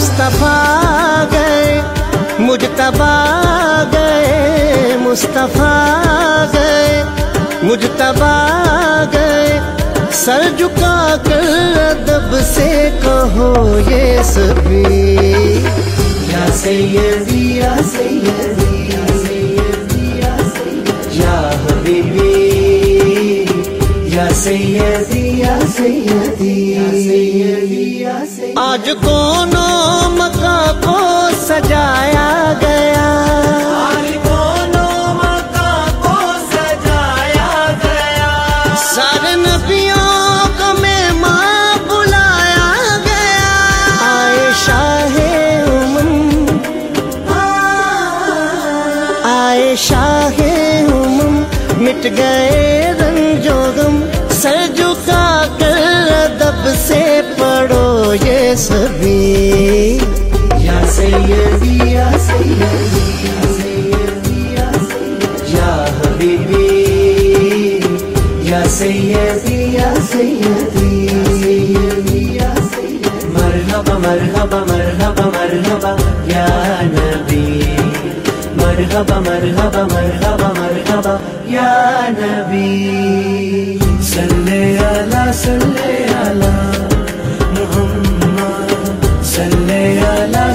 مصطفیٰ گئے مجتبیٰ گئے، مصطفیٰ گئے مجتبیٰ گئے، سر جھکا کر ادب سے کہو یہ سبھی یا سیدی یا سیدی یا سیدی یا سیدی یا حبیبی یا سیدی یا سیدی یا سیدی یا سیدی۔ آج کونوں مکہ کو سجایا گیا، آج کونوں مکہ کو سجایا گیا، سارے نبیوں کو مہمان بلایا گیا۔ آئے شاہ آئے شاہ مٹ گئے رنج و غم، سر جھکا کر ادب سے پڑھو یہ سبھی یا سیدی یا سیدی یا سیدی یا سیدی یا حبیبی یا سیدی یا سیدی یا سیدی۔ مرحبا مرحبا مرحبا مرحبا یا نبی، مرحبا مرحبا مرحبا مرحبا یا نبی، صلی علی صلی علی محمد، صلی علی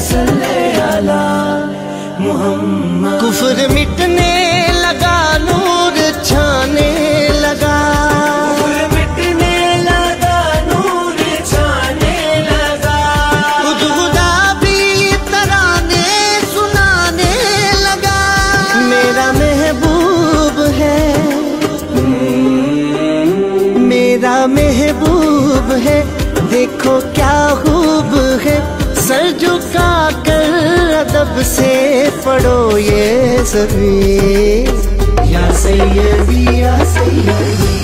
محمد۔ کفر مٹنے لگا نور چھانے لگا، کفر مٹنے لگا نور چھانے لگا، خود خدا بھی ترانے سنانے لگا۔ میرا محبوب ہے میرا محبوب ہے، دیکھو کیا خوب ہے، سر جھکا کر ادب سے پڑھو یہ سبھی یا سیدی یا سیدی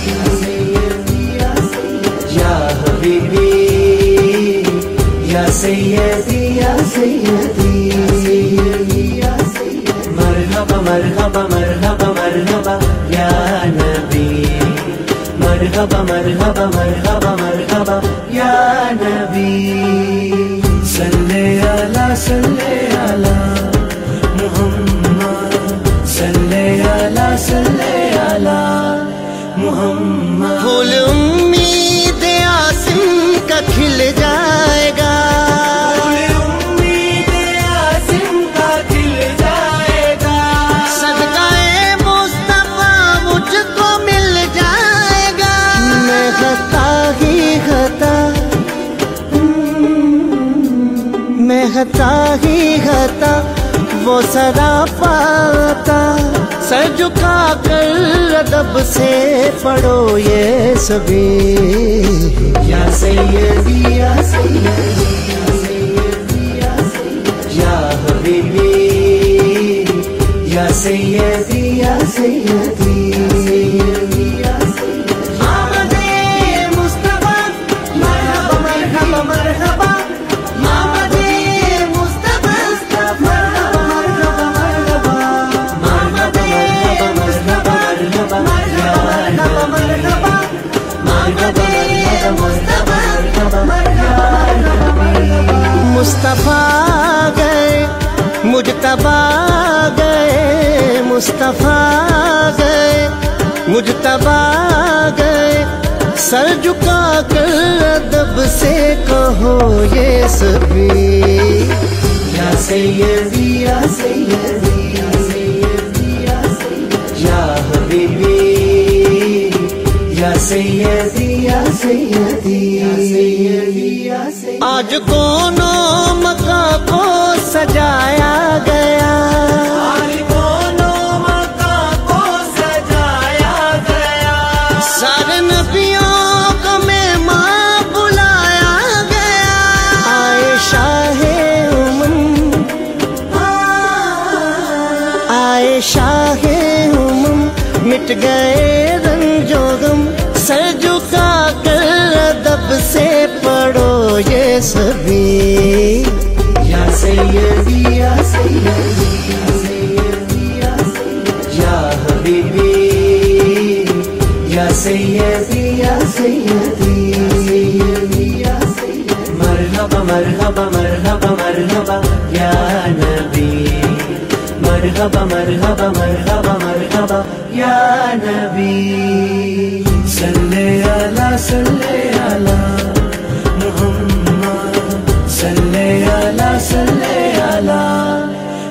یا سیدی یا سیدی یا حبیبی یا سیدی یا سیدی یا سیدی۔ مرحبا مرحبا مرحبا مرحبا یا نبی، مرحبا مرحبا مرحبا مرحبا یا نبی، صلی علی محمد، صلی علی محمد۔ پھول امید عاصم کا کھل جائے گا، پھول امید عاصم کا کھل جائے گا، صدقہ مصطفیٰ مجھ کو مل جائے گا۔ میں خطا ہی خطا، میں خطا ہی خطا، وہ سراپا عطا، سر جھکا کر ادب سے پڑھو یہ سبھی یا سیدی یا سیدی یا سیدی یا سیدی یا حبیبی یا سیدی یا سیدی یا سیدی۔ آمد مصطفیٰ مرحبا مرحبا مرحبا، آمد مصطفیٰ مرحبا مرحبا مرحبا، آمد مصطفیٰ مرحبا مرحبا مرحبا، آمد مصطفیٰ مرحبا مرحبا۔ مصطفیٰ گئے مجتبیٰ گئے، مصطفیٰ گئے مجتبیٰ گئے، سر جھکا کر ادب سے کہو یہ سبھی یا سیدی یا سیدی یا سیدی یا سیدی یا حبیبی یا سیدی یا سیدی یا سیدی۔ آج کونوں مکہ کو سجایا گیا، آج کونوں مکہ کو سجایا گیا، سارے نبیوں کو مہمان بلایا گیا۔ آئے شاہ آئے شاہ مٹ گئے رنج و غم، سر جھکا کر ادب سے پڑھو یہ سبھی یا سیدی یا سیدی یا سیدی یا سیدی یا حبیبی یا سیدی یا سیدی یا سیدی۔ مرحبا مرحبا مرحبا مرحبا یا نبی، مرحبا مرحبا مرحبا مرحبا یا نبی. صلی علی صلی علی محمد، صلی علی صلی علی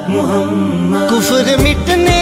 محمد. کفر مٹنے